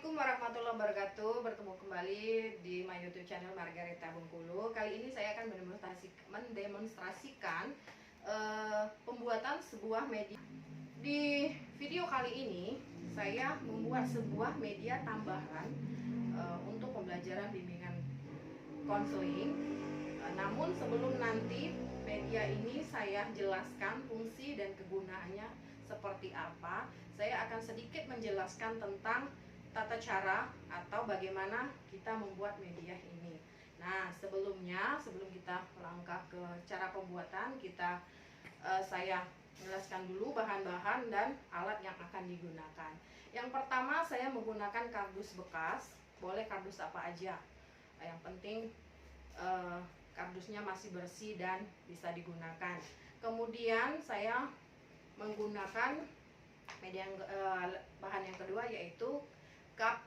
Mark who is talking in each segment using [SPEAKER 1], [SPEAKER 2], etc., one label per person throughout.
[SPEAKER 1] Assalamualaikum warahmatullahi wabarakatuh. Bertemu kembali di my YouTube channel Margareta Bengkulu. Kali ini saya akan mendemonstrasikan pembuatan sebuah media. Di video kali ini saya membuat sebuah media tambahan untuk pembelajaran bimbingan konseling. Namun sebelum nanti media ini saya jelaskan fungsi dan kegunaannya seperti apa, saya akan sedikit menjelaskan tentang tata cara atau bagaimana kita membuat media ini. Nah, sebelum kita melangkah ke cara pembuatan, saya jelaskan dulu bahan-bahan dan alat yang akan digunakan. Yang pertama, saya menggunakan kardus bekas, boleh kardus apa aja. Yang penting kardusnya masih bersih dan bisa digunakan. Kemudian saya menggunakan bahan yang kedua, yaitu cup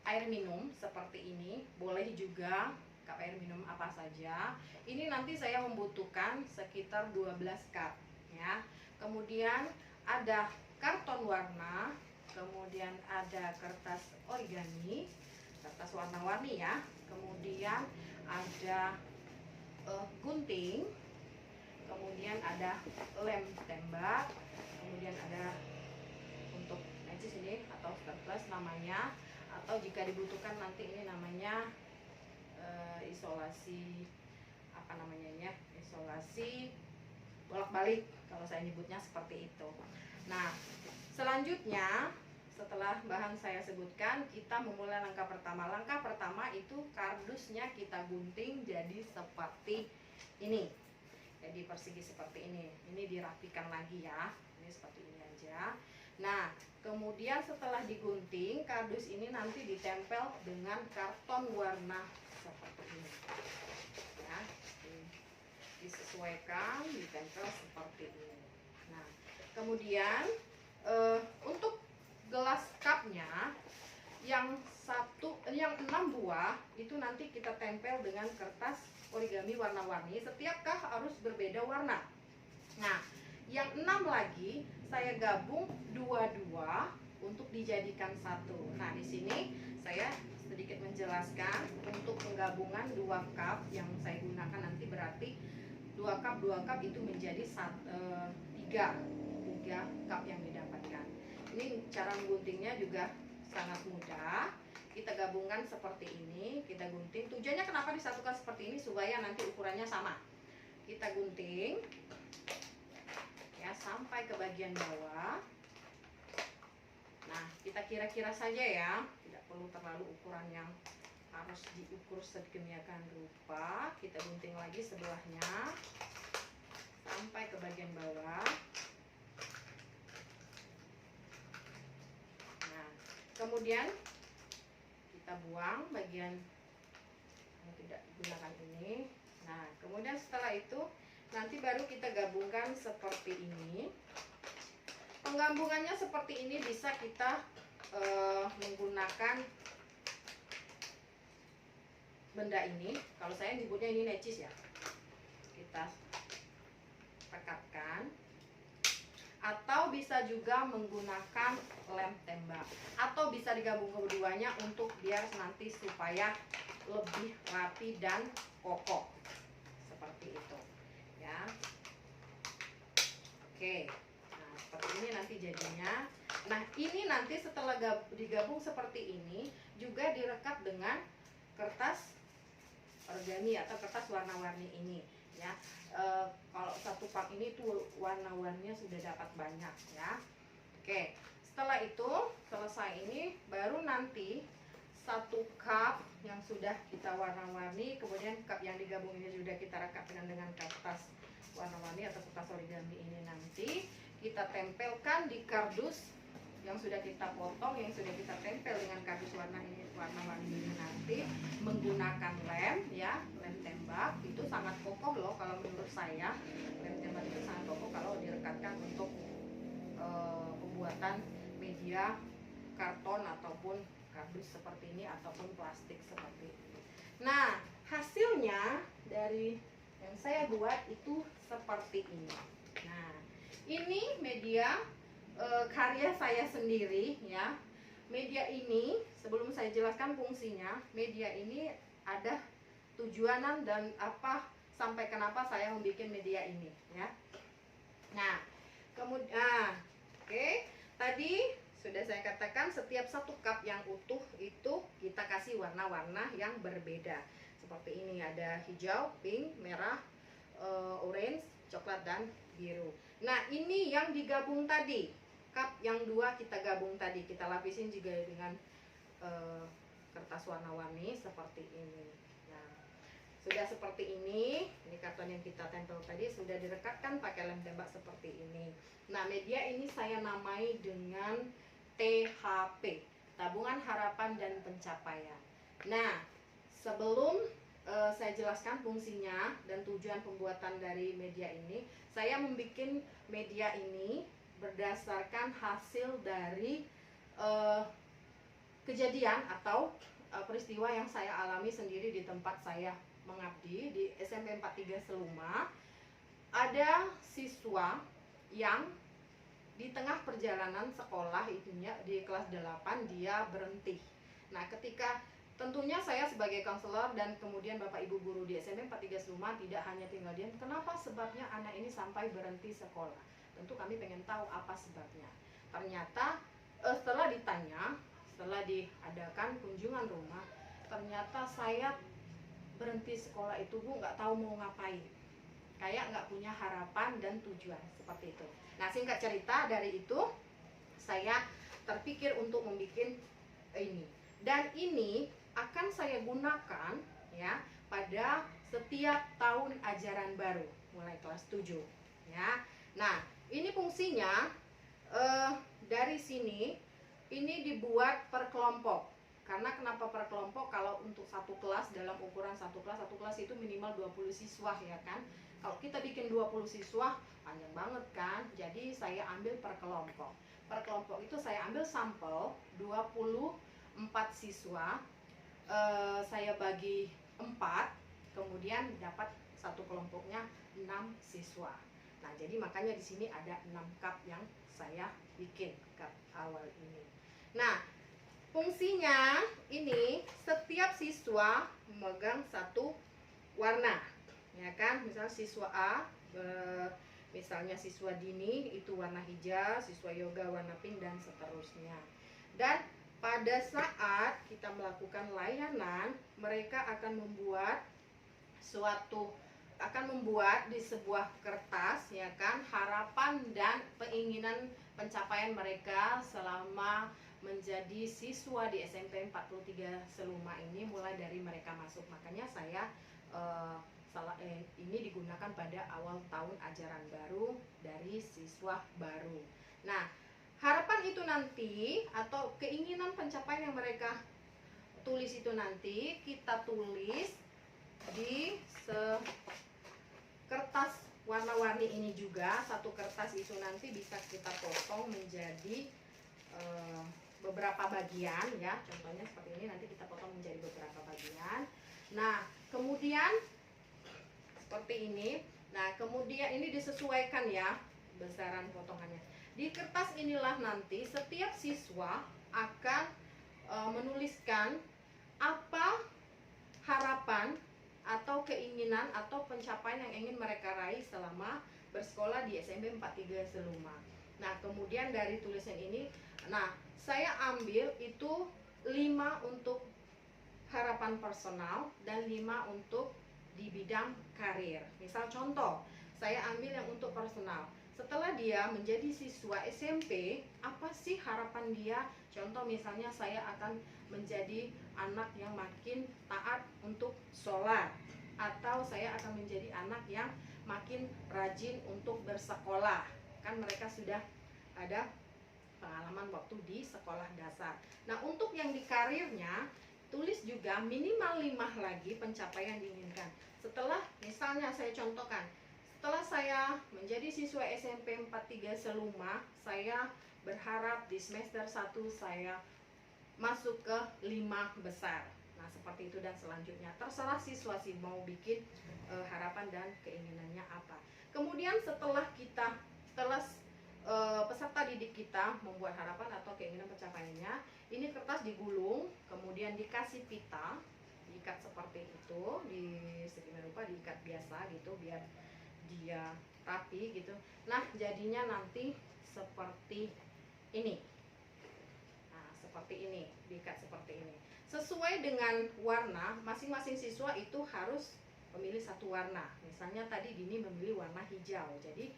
[SPEAKER 1] air minum seperti ini. Boleh juga cup air minum apa saja. Ini nanti saya membutuhkan sekitar 12 cup ya. Kemudian ada karton warna, kemudian ada kertas origami, kertas warna-warni ya. Kemudian ada gunting, kemudian ada lem tembak, kemudian ada untuk necis ini atau staples namanya, atau jika dibutuhkan nanti ini namanya isolasi isolasi bolak-balik kalau saya nyebutnya seperti itu. Nah, selanjutnya setelah bahan saya sebutkan, kita memulai langkah pertama. Langkah pertama itu kardusnya kita gunting jadi seperti ini. Jadi persegi seperti ini. Ini dirapikan lagi ya. Ini seperti ini aja. Nah, kemudian setelah digunting, kardus ini nanti ditempel dengan karton warna seperti ini. Ya, disesuaikan, ditempel seperti ini. Nah, kemudian untuk gelas cupnya yang 6 buah itu nanti kita tempel dengan kertas origami warna-warni. Setiap cup harus berbeda warna. Nah, yang 6 lagi saya gabung dua-dua untuk dijadikan satu. Nah, di sini saya sedikit menjelaskan untuk penggabungan 2 cup yang saya gunakan nanti, berarti 2 cup itu menjadi 3 cup yang didapatkan. Ini cara mengguntingnya juga sangat mudah. Kita gabungkan seperti ini, kita gunting. Tujuannya kenapa disatukan seperti ini? Supaya nanti ukurannya sama. Kita gunting ya sampai ke bagian bawah. Nah, kita kira-kira saja ya, tidak perlu terlalu ukuran yang harus diukur sedemikian rupa. Kita gunting lagi sebelahnya sampai ke bagian bawah. Nah, kemudian kita buang bagian yang tidak digunakan ini. Nah, kemudian setelah itu nanti baru kita gabungkan seperti ini. Penggabungannya seperti ini bisa kita menggunakan benda ini. Kalau saya nyebutnya ini necis ya. Kita rekatkan. Atau bisa juga menggunakan lem tembak, atau bisa digabung keduanya untuk biar nanti supaya lebih rapi dan kokoh seperti itu ya. Oke, nah seperti ini nanti jadinya. Nah, ini nanti setelah digabung seperti ini juga direkat dengan kertas origami atau kertas warna-warni ini ya. Kalau satu pak ini tuh warna-warninya sudah dapat banyak ya. Oke, setelah itu selesai ini, baru nanti 1 cup yang sudah kita warna-warni, kemudian cup yang digabung ini sudah kita rekatkan dengan kertas warna-warni atau kertas origami ini, nanti kita tempelkan di kardus yang sudah kita potong, yang sudah kita tempel dengan kardus warna-warni ini nanti menggunakan lem ya, lem tembak. Itu sangat kokoh loh kalau menurut saya. Lem tembak itu sangat kokoh kalau direkatkan untuk pembuatan media karton ataupun kardus seperti ini ataupun plastik seperti ini. Nah, hasilnya dari yang saya buat itu seperti ini. Nah, ini media karya saya sendiri ya. media ini sebelum saya jelaskan fungsinya, media ini ada tujuanan dan apa sampai kenapa saya membuat media ini ya. Nah, kemudian oke, tadi sudah saya katakan setiap satu cup yang utuh itu kita kasih warna-warna yang berbeda. Seperti ini ada hijau, pink, merah, orange, coklat dan biru. Nah, ini yang digabung tadi. Cup yang dua kita gabung tadi, kita lapisin juga dengan kertas warna-warni seperti ini. Nah, sudah seperti ini karton yang kita tempel tadi sudah direkatkan pakai lem tembak seperti ini. Nah, media ini saya namai dengan THP, Tabungan Harapan dan Pencapaian. Nah, sebelum saya jelaskan fungsinya dan tujuan pembuatan dari media ini, saya membuat media ini berdasarkan hasil dari kejadian atau peristiwa yang saya alami sendiri di tempat saya mengabdi di SMP 43 Seluma. Ada siswa yang di tengah perjalanan sekolah itunya di kelas 8 dia berhenti. Nah, ketika tentunya saya sebagai konselor dan kemudian Bapak Ibu guru di SMP 43 Seluma tidak hanya tinggal diam, kenapa sebabnya anak ini sampai berhenti sekolah. Tentu kami pengen tahu apa sebabnya. Ternyata setelah ditanya, setelah diadakan kunjungan rumah, ternyata saya berhenti sekolah itu Bu nggak tahu mau ngapain, kayak nggak punya harapan dan tujuan seperti itu. Nah, singkat cerita dari itu saya terpikir untuk membuat ini, dan ini akan saya gunakan ya pada setiap tahun ajaran baru mulai kelas 7 ya. Nah, ini fungsinya dari sini ini dibuat per kelompok. Karena kenapa per kelompok? Kalau untuk satu kelas, dalam ukuran satu kelas itu minimal 20 siswa ya kan. Kalau kita bikin 20 siswa panjang banget kan. Jadi saya ambil per kelompok. Per kelompok itu saya ambil sampel 24 siswa. Saya bagi 4, kemudian dapat satu kelompoknya 6 siswa. Nah, jadi makanya di sini ada 6 cup yang saya bikin cup awal ini. Nah, fungsinya ini setiap siswa memegang satu warna, ya kan? Misalnya siswa A, misalnya siswa dini itu warna hijau, siswa yoga warna pink dan seterusnya. Dan pada saat kita melakukan layanan, mereka akan membuat di sebuah kertas ya kan, harapan dan keinginan pencapaian mereka selama menjadi siswa di SMP 43 Seluma ini mulai dari mereka masuk. Makanya saya ini digunakan pada awal tahun ajaran baru dari siswa baru. Nah, harapan itu nanti atau keinginan pencapaian yang mereka tulis itu nanti kita tulis di kertas warna-warni ini juga. Satu kertas itu nanti bisa kita potong menjadi beberapa bagian ya. Contohnya seperti ini, nanti kita potong menjadi beberapa bagian. Nah, kemudian seperti ini. Nah, kemudian ini disesuaikan ya besaran potongannya. Di kertas inilah nanti setiap siswa akan menuliskan apa harapan atau keinginan atau pencapaian yang ingin mereka raih selama bersekolah di SMP 43 Seluma. Nah, kemudian dari tulisan ini, nah, saya ambil itu 5 untuk harapan personal dan 5 untuk di bidang karir. Misal contoh, saya ambil yang untuk personal. Setelah dia menjadi siswa SMP, apa sih harapan dia? Contoh misalnya saya akan menjadi anak yang makin taat untuk sholat, atau saya akan menjadi anak yang makin rajin untuk bersekolah. Kan mereka sudah ada pengalaman waktu di sekolah dasar. Nah, untuk yang di karirnya, tulis juga minimal 5 lagi pencapaian yang diinginkan. Setelah misalnya saya contohkan, setelah saya menjadi siswa SMP 43 Seluma, saya berharap di semester 1 saya masuk ke 5 besar. Nah, seperti itu dan selanjutnya. Terserah siswa sih mau bikin harapan dan keinginannya apa. Kemudian setelah peserta didik kita membuat harapan atau keinginan pencapaiannya, ini kertas digulung, kemudian dikasih pita, diikat seperti itu, di sedemikian rupa diikat biasa gitu biar dia rapi gitu. Nah, jadinya nanti seperti ini. Nah, seperti ini, diikat seperti ini. Sesuai dengan warna, masing-masing siswa itu harus memilih satu warna. Misalnya tadi Dini memilih warna hijau, jadi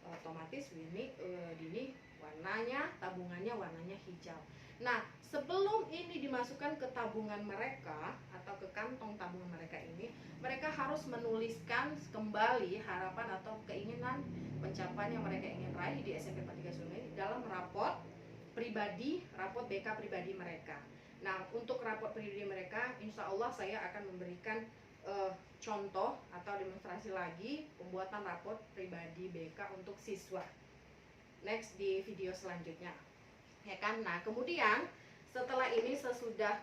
[SPEAKER 1] otomatis Dini warnanya, tabungannya warnanya hijau. Nah, sebelum ini dimasukkan ke tabungan mereka atau ke kantong tabungan mereka ini, mereka harus menuliskan kembali harapan atau keinginan pencapaian yang mereka ingin raih di SMP 43 Sungai dalam raport pribadi, raport BK pribadi mereka. Nah, untuk raport pribadi mereka, insya Allah saya akan memberikan contoh atau demonstrasi lagi pembuatan raport pribadi BK untuk siswa next di video selanjutnya, ya kan. Nah, kemudian setelah ini, sesudah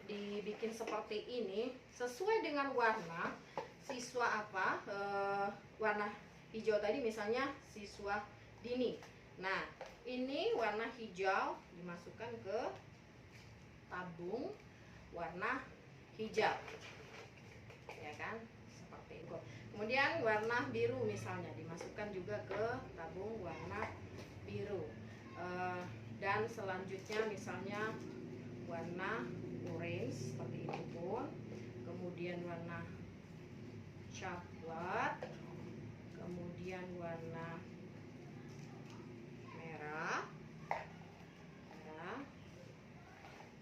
[SPEAKER 1] dibikin seperti ini sesuai dengan warna siswa apa, warna hijau tadi misalnya siswa Dini. Nah, ini warna hijau dimasukkan ke tabung warna hijau, ya kan, seperti itu. Kemudian warna biru misalnya dimasukkan juga ke tabung warna biru, dan selanjutnya misalnya warna orange seperti itu pun, kemudian warna coklat, kemudian warna merah,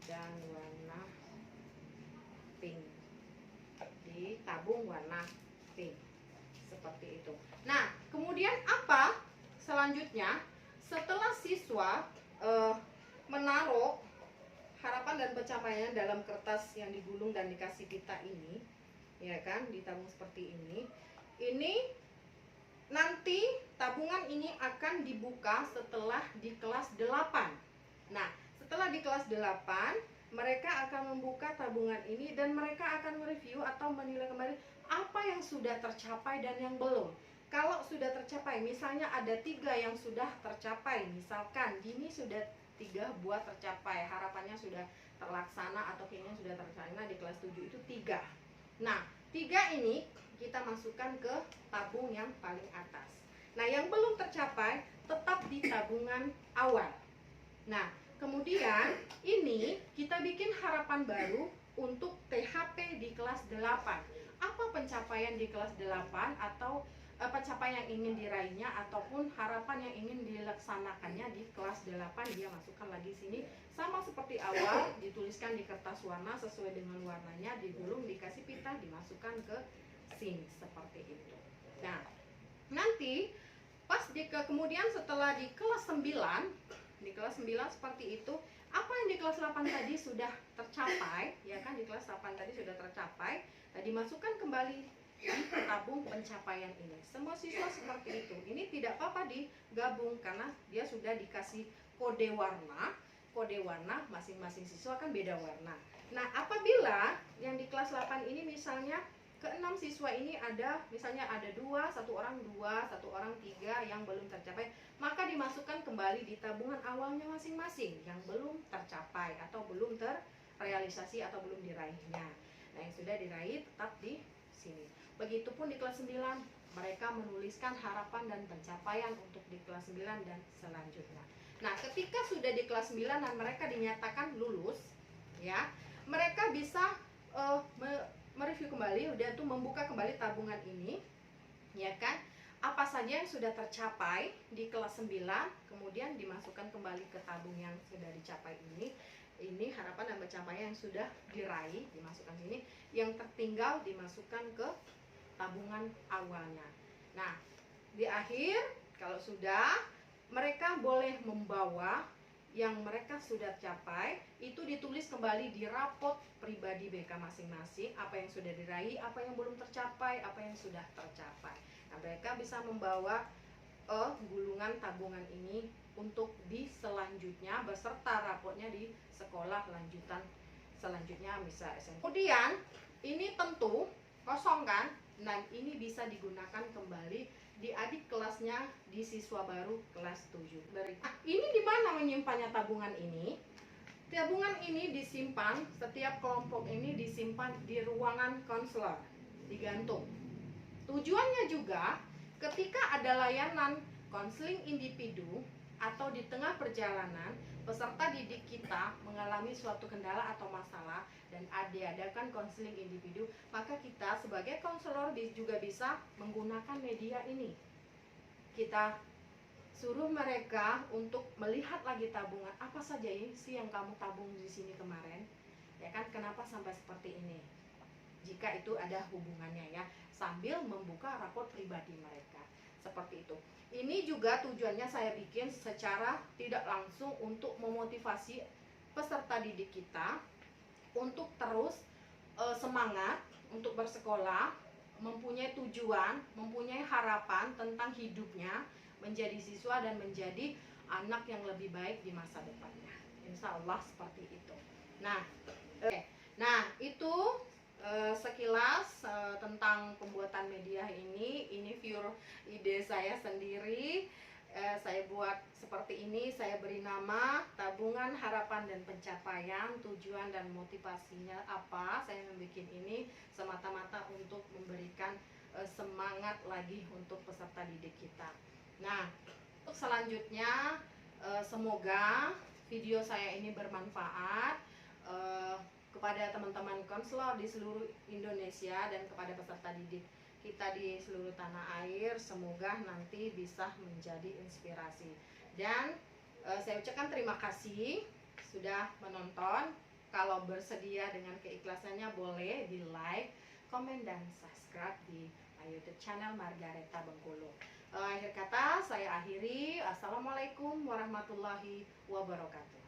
[SPEAKER 1] dan warna pink di tabung warna pink seperti itu. Nah, kemudian apa selanjutnya setelah siswa menaruh harapan dan pencapaiannya dalam kertas yang digulung dan dikasih pita ini, ya kan, di tabung seperti ini nanti tabungan ini akan dibuka setelah di kelas 8. Nah, setelah di kelas 8 mereka akan membuka tabungan ini dan mereka akan mereview atau menilai kembali apa yang sudah tercapai dan yang belum. Kalau sudah tercapai, misalnya ada 3 yang sudah tercapai, misalkan Dini sudah 3 buat tercapai, harapannya sudah terlaksana atau kayaknya sudah terlaksana di kelas 7 itu 3. Nah, 3 ini kita masukkan ke tabung yang paling atas. Nah, yang belum tercapai tetap di tabungan awal. Nah, kemudian ini kita bikin harapan baru untuk THP di kelas 8. Apa pencapaian di kelas 8 atau pencapaian yang ingin diraihnya ataupun harapan yang ingin dilaksanakannya di kelas 8, dia masukkan lagi sini sama seperti awal, dituliskan di kertas warna sesuai dengan warnanya, digulung, dikasih pita, dimasukkan ke sini seperti itu. Nah, nanti pas kemudian setelah di kelas 9 seperti itu, apa yang di kelas 8 tadi sudah tercapai, ya kan, di kelas 8 tadi sudah tercapai, dimasukkan kembali di tabung pencapaian ini. Semua siswa seperti itu. Ini tidak apa-apa digabung karena dia sudah dikasih kode warna. Kode warna masing-masing siswa kan beda warna. Nah, apabila yang di kelas 8 ini misalnya ke-6 siswa ini ada, misalnya ada 2, satu orang 2, satu orang 3 yang belum tercapai, maka dimasukkan kembali di tabungan awalnya masing-masing yang belum tercapai atau belum terrealisasi atau belum diraihnya. Nah, yang sudah diraih tetap di sini. Begitupun di kelas 9, mereka menuliskan harapan dan pencapaian untuk di kelas 9 dan selanjutnya. Nah, ketika sudah di kelas 9 dan mereka dinyatakan lulus, ya, mereka bisa mereview kembali, udah tuh membuka kembali tabungan ini, ya kan, apa saja yang sudah tercapai di kelas 9, kemudian dimasukkan kembali ke tabung yang sudah dicapai ini harapan dan pencapaian yang sudah diraih dimasukkan sini, yang tertinggal dimasukkan ke tabungan awalnya. Nah, di akhir kalau sudah, mereka boleh membawa yang mereka sudah capai itu ditulis kembali di raport pribadi BK masing-masing, apa yang sudah diraih, apa yang belum tercapai, apa yang sudah tercapai. Nah, mereka bisa membawa gulungan tabungan ini untuk di selanjutnya beserta raportnya di sekolah lanjutan selanjutnya, bisa SMP. Kemudian ini tentu kosong kan, dan ini bisa digunakan kembali di adik kelasnya di siswa baru kelas 7. Ini di mana menyimpannya tabungan ini? Tabungan ini disimpan, setiap kelompok ini disimpan di ruangan konselor, digantung. Tujuannya juga ketika ada layanan konseling individu atau di tengah perjalanan peserta didik kita mengalami suatu kendala atau masalah dan diadakan konseling individu, maka kita sebagai konselor juga bisa menggunakan media ini. Kita suruh mereka untuk melihat lagi tabungan apa saja sih yang kamu tabung di sini kemarin, ya kan, kenapa sampai seperti ini, jika itu ada hubungannya ya, sambil membuka rapor pribadi mereka seperti itu. Ini juga tujuannya saya bikin secara tidak langsung untuk memotivasi peserta didik kita untuk terus semangat untuk bersekolah, mempunyai tujuan, mempunyai harapan tentang hidupnya, menjadi siswa dan menjadi anak yang lebih baik di masa depannya. Insya Allah seperti itu. Nah, itu sekilas tentang pembuatan media ini. Ini pure ide saya sendiri. Saya buat seperti ini, saya beri nama Tabungan Harapan dan Pencapaian. Tujuan dan motivasinya apa saya membuat ini semata-mata untuk memberikan semangat lagi untuk peserta didik kita. Nah, untuk selanjutnya semoga video saya ini bermanfaat kepada teman-teman konselor di seluruh Indonesia dan kepada peserta didik kita di seluruh tanah air. Semoga nanti bisa menjadi inspirasi. Dan saya ucapkan terima kasih sudah menonton. Kalau bersedia dengan keikhlasannya boleh di like, komen, dan subscribe di YouTube channel Margareta Bengkulu. Akhir kata saya akhiri. Assalamualaikum warahmatullahi wabarakatuh.